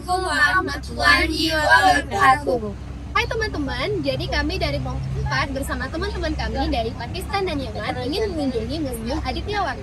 Assalamualaikum warahmatullahi wabarakatuh. Hai teman-teman, jadi kami dari Kelompok 4 bersama teman-teman kami dari Pakistan dan Yaman ingin mengunjungi Museum Adityawan.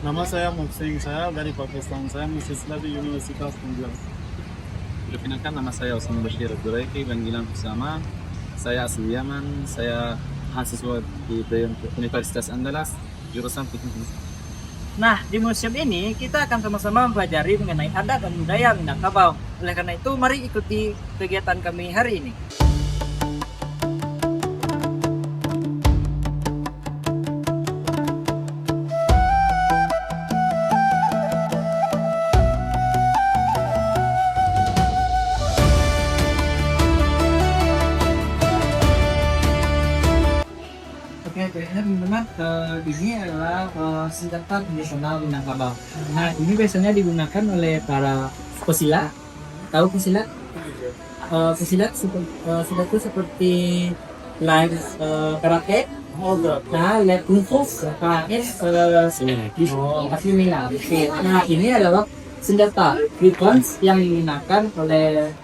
Nama saya Muhsin, saya dari Pakistan. Saya mahasiswa di Universitas Unggul. Perkenalkan, nama saya Osman Bashir Abduraiki, panggilan bersama. Saya asli Yaman, saya mahasiswa di Universitas Andalas, jurusan Teknik. Nah, di museum ini kita akan sama-sama mempelajari mengenai adat dan budaya Minangkabau. Oleh karena itu, mari ikuti kegiatan kami hari ini. Oke, teman-teman, ini adalah senjata tradisional Minangkabau. Nah, ini biasanya digunakan oleh para pesilat. Tahu pesilat? Pesilat itu seperti live karate. Nah, live kungfu, karate, asli Minang. Nah, ini adalah senjata weapons yang digunakan oleh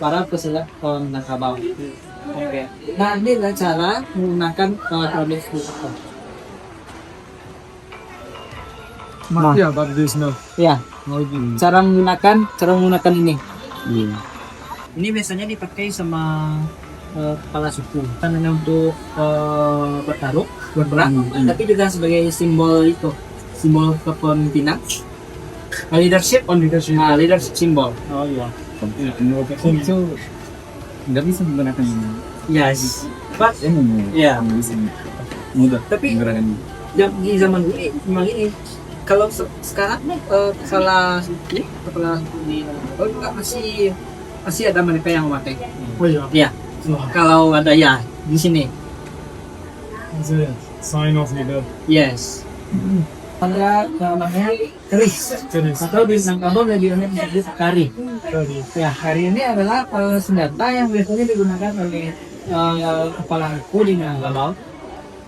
para pesilat Minangkabau. Oke. Nah, ini adalah cara menggunakan tradisi. Mati ya, tradisional. Ya, cara menggunakan ini. Ini biasanya dipakai sama kepala suku, kan hanya untuk berperang, tapi juga sebagai simbol itu, simbol kepemimpinan, leadership symbol. Oh iya. Itu nggak bisa menggunakan ini. Yes. But ya, Mudah. tapi menggunakan ini. di zaman dulu memang ini. Kalau sekarang kepala suku di enggak, masih ada mereka yang memakai. Oh iya. Ya, kalau ada ya di sini. Sign of leader. Yes. Ada namanya keris atau di Minangkabau lebih banyak disebut kari. Ya, kari ini adalah senjata yang biasanya digunakan oleh kepala suku di Minangkabau.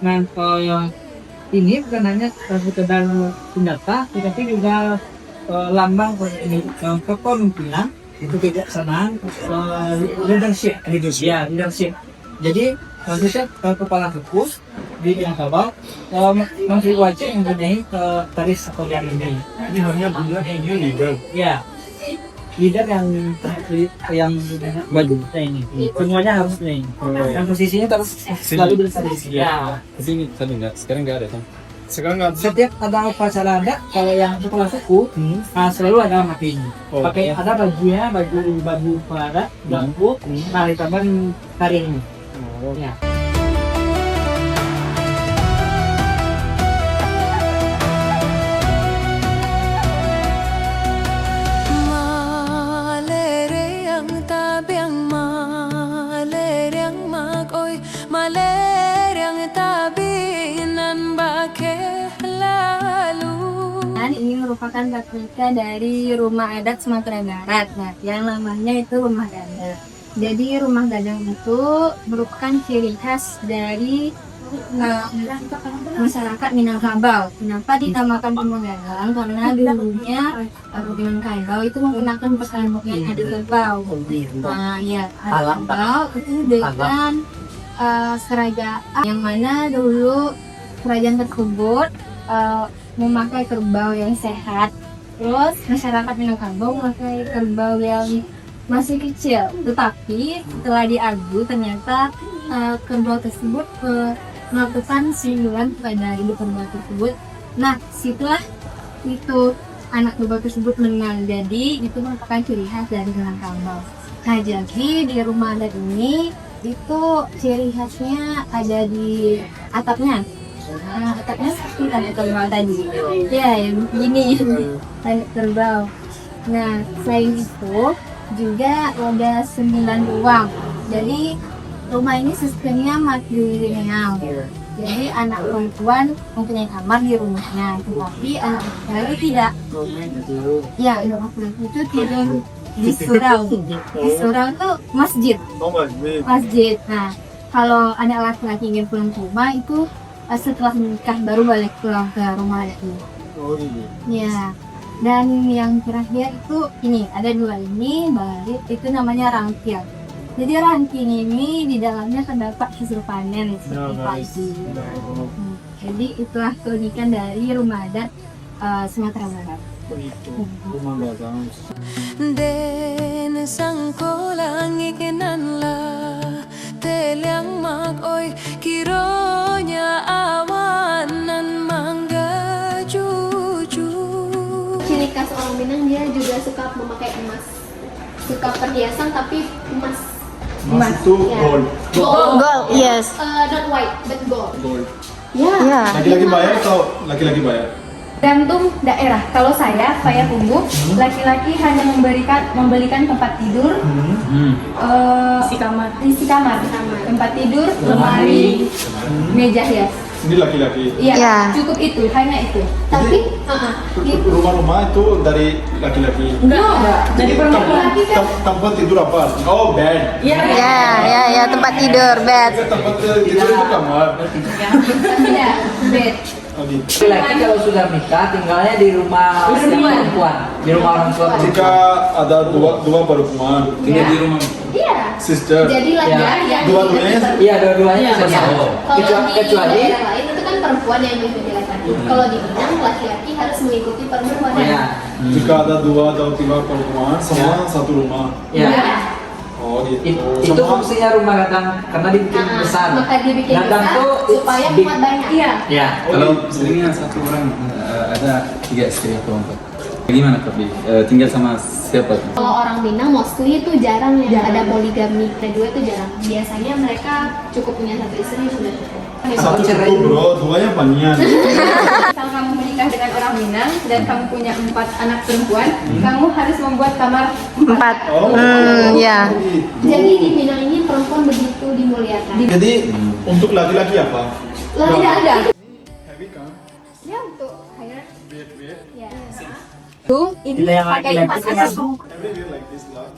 Nah, ini bukan hanya sekedar senjata, tetapi juga lambang kepemimpinan, itu kebijaksanaan, leadership. Ya, leadership. Jadi maksudnya kepala suku di Minangkabau masih wajib mempunyai taris atau yang ini. Ini hanya benda ini leader. Ya, leader yang baju ini. Semuanya harus ini. Dan posisinya terus selalu bersih. Ya. Tapi ini tadi nggak, sekarang nggak ada kan? Sekarang nggak ada. Setiap ada upacara ada, kalau yang kepala suku selalu ada mati ini. Oh. Pakai ada bajunya, baju pelada, bambu, nah ditambah kari ini. Ya. Ini merupakan replika dari rumah adat Sumatera Barat. Nah, yang namanya itu rumah gadang. Jadi rumah gadang itu merupakan ciri khas dari masyarakat Minangkabau. Kenapa dinamakan rumah gadang? Karena dulunya Minangkabau itu menggunakan pakaian adat kerbau. Nah, ya, adat kerbau itu dengan kerajaan yang mana dulu kerajaan tersebut memakai kerbau yang sehat. Terus masyarakat Minangkabau memakai kerbau yang masih kecil. Tetapi setelah diadu ternyata kerbau tersebut melakukan sindiran kepada ibu kerbau tersebut. Nah, situlah itu anak kerbau tersebut menang. Jadi itu merupakan ciri khas dari Minangkabau. Nah, jadi di rumah adat ini itu ciri khasnya ada di atapnya. Nah, atapnya seperti tanda kerbau tadi. Ya, yang gini, tanda kerbau. Nah, selain itu juga ada 9 ruang. Jadi rumah ini sistemnya matrilineal. Jadi anak perempuan mempunyai kamar di rumahnya, tetapi anak laki-laki tidak. Ya, anak laki-laki itu tidur di surau. Di surau itu masjid. Oh my. Masjid. Nah, kalau anak laki-laki ingin pulang ke rumah itu setelah menikah baru balik pulang ke rumah itu. Oh iya. Ya. Dan yang terakhir itu ini ada 2 ini barit itu namanya rangkil. Jadi rangking ini di dalamnya terdapat hasil panen seperti padi. Jadi itulah keunikan dari rumah adat Sumatera Barat. Itu rumah dagang. Den sangkolang ikinan la Teliang mag oy kironya awanan mangga juju. Ciri khas orang Minang, dia juga suka memakai emas. Suka perhiasan tapi emas. Mas itu Ya. gold. Gold, yes. Not white, but gold. Gold. Ya. Ya. Laki-laki bayar atau laki-laki bayar? Tergantung daerah. Kalau saya Payakumbuh, laki-laki hanya membelikan tempat tidur, isi kamar, tempat tidur, lemari, meja hias. Ini laki-laki. Iya, Ya. cukup itu, hanya itu. Tapi Rumah-rumah itu dari laki-laki. Enggak, dari perempuan. Tempat tidur apa? Oh, bed. Ya, tempat tidur, bed. Tempat tidur itu kamar. Iya, bed. Oh, gitu. Laki-laki kalau sudah nikah tinggalnya di rumah yang perempuan, di rumah orang tua Jika perempuan. ada dua perempuan, Tinggal di rumah. iya. sister, Jadi laki-laki yang dua-duanya Iya, dua-duanya sama. Kalau di Kecuali daerah lain itu kan perempuan yang mengikuti laki-laki. Kalau di Minang laki-laki harus mengikuti perempuan. ya, jika ada 2 atau 3 perempuan sama satu rumah. ya. Oh, gitu. Itu Sama- fungsinya rumah gadang karena dibikin besar. Maka dibikin Gadang besar tuh supaya big. muat banyak. Iya. Ya. Kalau seringnya satu orang ada 3 istri atau 4. Gimana tapi tinggal sama siapa? Kalau orang Minang mostly itu jarang ya ada poligami. Kedua itu jarang. Biasanya mereka cukup punya 1 istri sudah cukup. Satu cukup bro, 2-nya banyak. Misal kamu menikah dengan orang Minang dan kamu punya 4 anak perempuan, kamu harus membuat kamar 4. Oh, ya. gitu. Jadi di Minang ini perempuan begitu dimuliakan. Jadi untuk laki-laki apa? Tidak ada. Heavy kan? Ya untuk hire. Bed. Ya. Tuh, ini Bila yang pakai laki-laki 4 kan- atas. Every day like this lah.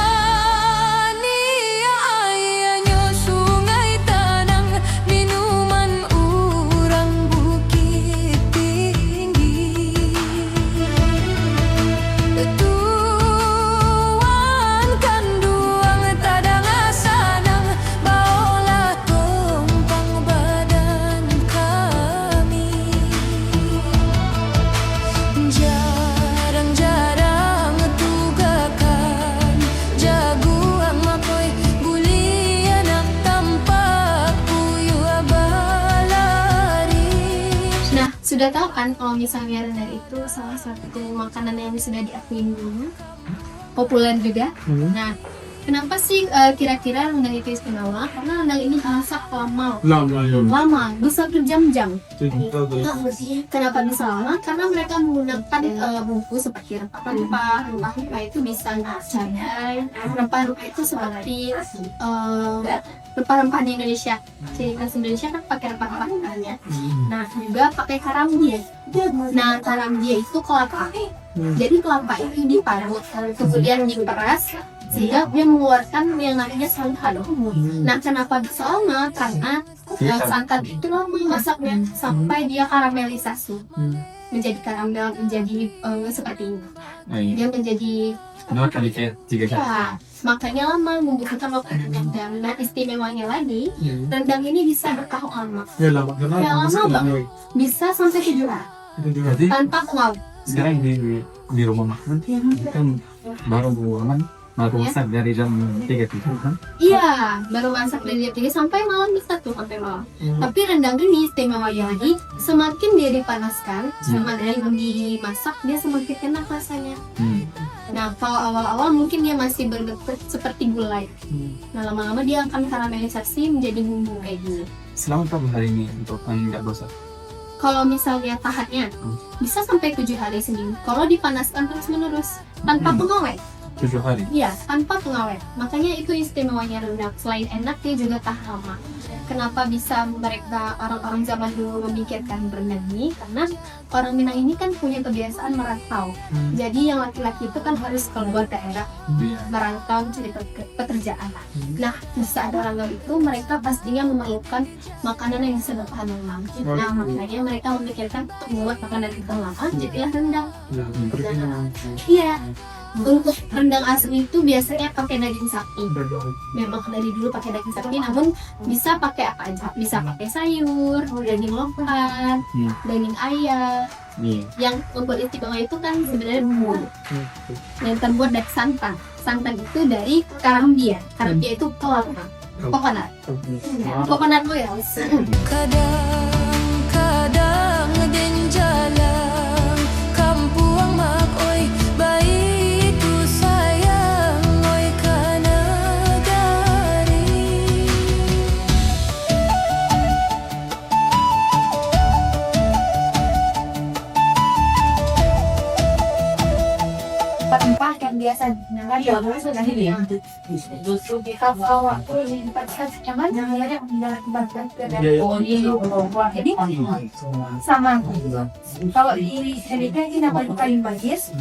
Jani ayahnya sungai tanang minuman urang bukit tinggi. Tuan kanduang tadang asanang baolah tumpang badan kami. Jarang-jarang tugakan jaguang makoy bulian ang tampak puyo abalari. Nah, sudah tahu kan kalau misalnya rendang itu salah satu makanan yang sudah diakui dunia, populer juga. Nah, kenapa sih kira-kira rendang itu istimewa? Karena rendang ini masak lama, bisa berjam-jam. Kenapa bisa lama? Karena mereka menggunakan bumbu seperti rempah-rempah. Rempah-rempah itu bisa cabai. Rempah-rempah itu seperti rempah-rempah di Indonesia. Ciri khas Indonesia kan pakai rempah-rempah kan ya. Nah, juga pakai karamdia. Nah, karamdia itu kelapa. Jadi kelapa itu diparut, kemudian diperas sehingga dia mengeluarkan yang namanya santan. Nah, kenapa bisa lama? Karena santan itu lama masaknya sampai dia karamelisasi, menjadi karamel, menjadi seperti ini. Dia menjadi Dua kali kayak 3 kali. ya, makanya lama membutuhkan waktu rendang. Nah, istimewanya lagi, rendang ini bisa bertahan lama, Ya lama karena Ya, lama masih banget. bisa sampai 7 hari Jadi tanpa kual. sekarang di rumah makan kan baru masak dari jam 3 kan? Iya, baru masak dari jam 3 sampai malam bisa tuh sampai malam. Tapi rendang ini istimewanya lagi, semakin dia dipanaskan, semakin dimasak dia semakin enak rasanya. Nah, kalau awal-awal mungkin dia masih berbentuk seperti gulai. Nah, lama-lama dia akan karamelisasi menjadi bumbu kayak gini. Selama berapa hari ini untuk nggak bosan? Kalau misalnya tahannya bisa sampai 7 hari seminggu. Kalau dipanaskan terus-menerus tanpa pengawet. 7 hari. Iya, tanpa pengawet. Makanya itu istimewanya rendang. Selain enak, dia juga tahan lama. Kenapa bisa mereka orang-orang zaman dulu memikirkan rendang ini? Karena orang Minang ini kan punya kebiasaan merantau. Jadi yang laki-laki itu kan harus keluar daerah merantau cari pekerjaan. Nah, di saat rantau itu mereka pastinya memerlukan makanan yang sederhana. Nah, makanya mereka memikirkan untuk membuat makanan yang lama, jadilah rendang. Iya. Untuk rendang asli itu biasanya pakai daging sapi. Memang dari dulu pakai daging sapi, namun bisa pakai apa aja. Bisa pakai sayur, daging lokal, daging ayam. Yang membuat istimewa itu kan sebenarnya bumbu yang terbuat dari santan. Santan itu dari karambia. Karambia itu coconut. Coconut oil. Kadang-kadang den jalan kampuang mak oi bayi itu sayang oi kana gari. Rempah yang biasa digunakan dalam masakan ini ya. Justru di kawasan ini tempat nyaman yang ada dari oli, jadi sama. Kalau ini namanya kayu bagis,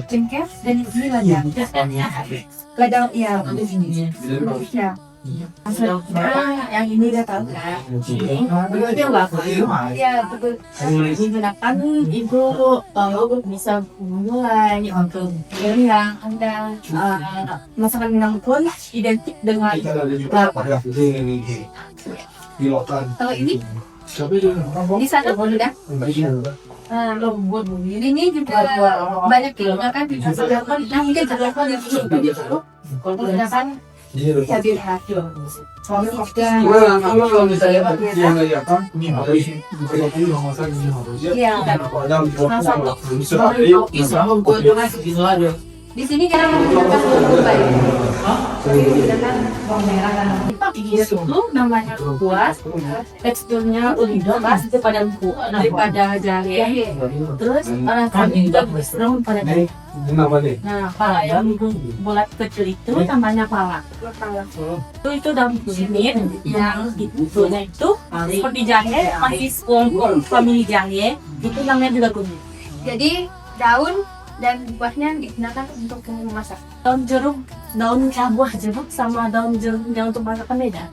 cengkeh dan ini ladang. Ladang ya, ya. Yang ini udah tahu kan? Ya betul. Digunakan itu kalau bisa mulai untuk yang anda masakan Minang pun identik dengan kelapa. Kalau ini di sana pun udah. Ini juga banyak digunakan di masyarakat. Nah mungkin terlalu dulu. Menggunakan cabai hijau. Kalau misalnya yang apa? Di sini kita menggunakan bawang baik. Menggunakan bawang merah dan putih itu namanya kuas. Teksturnya lebih lemas daripada jahe. Terus orang kami juga berserung pada jahe. Nah, pala yang bulat kecil itu namanya pala. Itu daun kunyit yang bentuknya itu seperti jahe, masih famili jahe, itu namanya juga kunyit. Jadi daun dan buahnya digunakan untuk memasak. Daun jeruk, buah jeruk sama daun jeruk yang untuk masakan beda.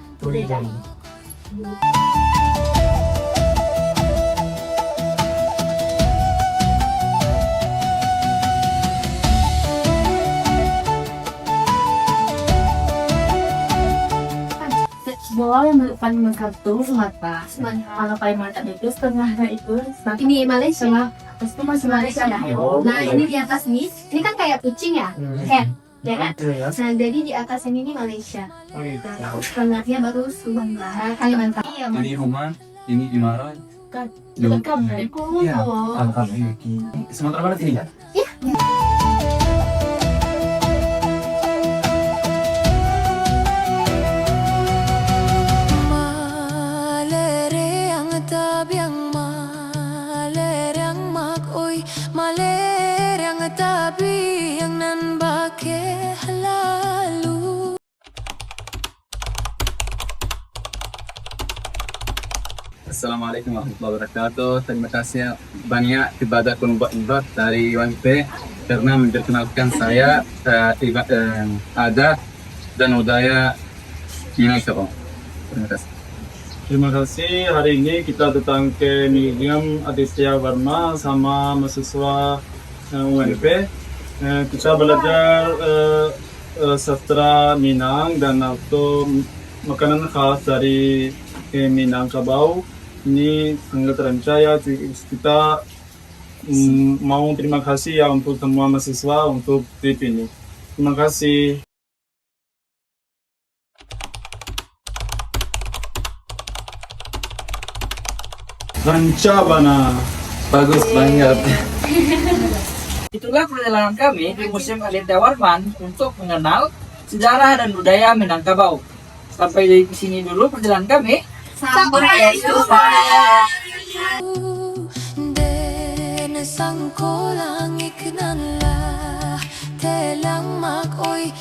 Bola yang paling mantap tuh Sumatera. Kalau paling mantap itu setengahnya itu Ini Malaysia. itu masih Malaysia. Nah, ini di atas nih. Ini kan kayak kucing ya? Head. Ya kan? Nah, jadi di atas ini Malaysia. Nah, setengahnya baru Sumatera, Kalimantan. Iya, Ini Oman, ini Imarat. lengkap. Iya, Sumatera Barat ini kan? Malereng tabiang malereng mak oi malereng tabiang nan bake lalu. Assalamualaikum warahmatullahi wabarakatuh. Terima kasih banyak kepada pembuat dari UNP karena memperkenalkan saya adat dan budaya Minangkabau. Terima kasih. Terima kasih. Hari ini kita datang ke Museum Aditya Varma sama mahasiswa UNP. Kita belajar sastra Minang dan atau makanan khas dari Minangkabau. Ini sangat terpercaya. Kita mau terima kasih ya untuk semua mahasiswa untuk trip ini. Terima kasih. Rancabana. Bagus banget. Itulah perjalanan kami di Museum Aditya Warman untuk mengenal sejarah dan budaya Minangkabau. Sampai di sini dulu perjalanan kami. Sampai jumpa. Den sangko langit nan lah mako'y